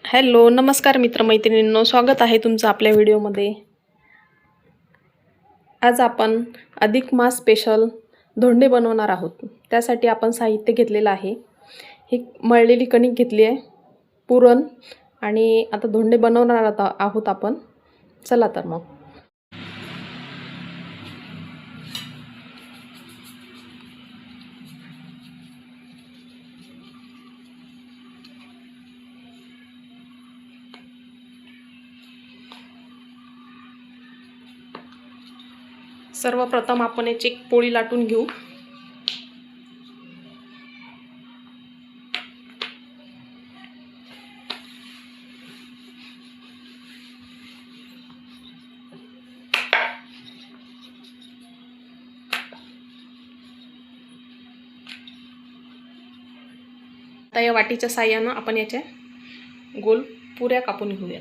Hello नमस्कार मित्रमैत्रिणींनो, स्वागत आहे तुमचं आपल्या व्हिडिओमध्ये। आज आपण अधिक मास स्पेशल धोंडे बनवणार आहोत। त्यासाठी आपण साहित्य घेतलेलं आहे। ही मळलेली कणिक घेतली आहे, पुरण, आणि आता धोंडे बनवणार आहोत आपण। चला तर मग सर्वप्रथम आपण याची एक पोळी लाटून घेऊ। आता या वाटीच्या साहाय्याने आपण याच्या गोल पुऱ्या कापून घेऊया।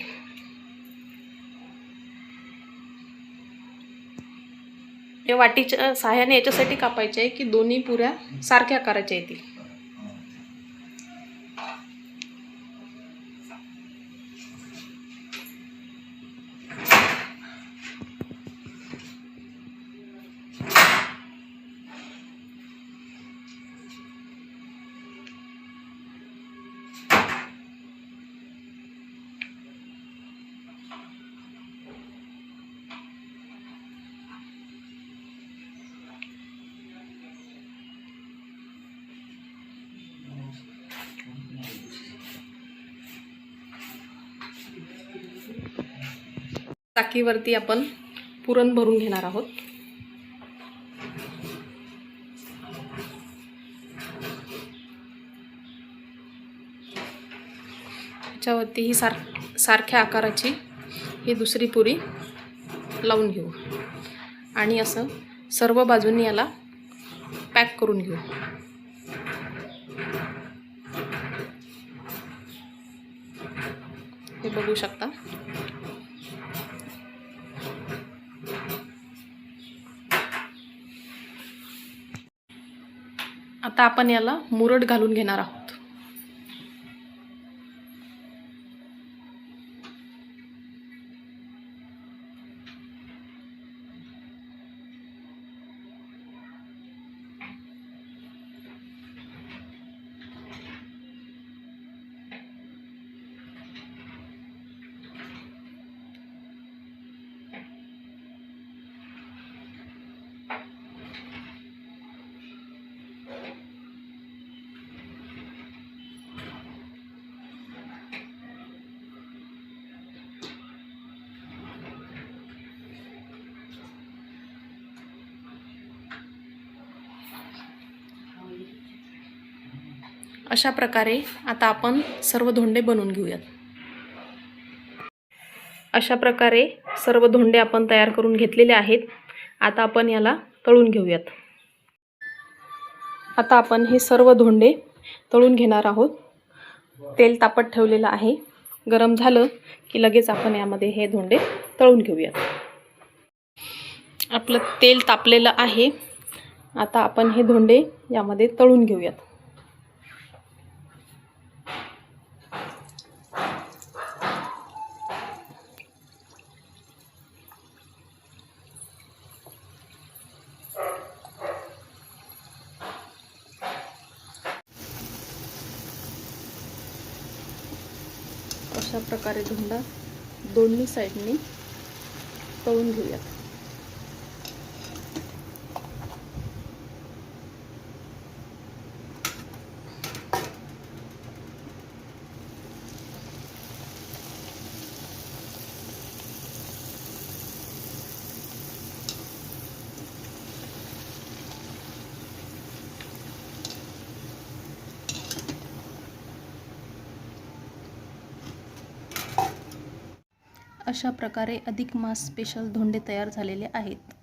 या वाटीच्या साहाय्याने याच्यासाठी कापायचे आहे की दोन्ही पुऱ्या सारख्या करायच्या येतील। टाकीवरती आपण पुरण भरून घेणार आहोत। त्याच्यावरती ही सारख्या आकाराची ही दुसरी पुरी लावून घेऊ आणि असं सर्व बाजूंनी याला पॅक करून घेऊ। हे बघू शकता। आता आपण याला मुरड घालून घेणार आहोत। अशा प्रकारे आता आपण सर्व धोंडे बनवून घेऊयात। अशा प्रकारे सर्व धोंडे आपण तयार करून घेतलेले आहेत। आता आपण याला तळून घेऊयात। आता आपण हे सर्व धोंडे तळून घेणार आहोत। तेल तापत ठेवलेलं आहे, गरम झालं की लगेच आपण यामध्ये हे धोंडे तळून घेऊयात। आपलं तेल तापलेलं आहे, आता आपण हे धोंडे यामध्ये तळून घेऊयात। अशा प्रकारे धोंडा दोन्ही साइडनी तळून घेऊयात। अशा प्रकारे अधिक मास स्पेशल धोंडे तयार झालेले आहेत।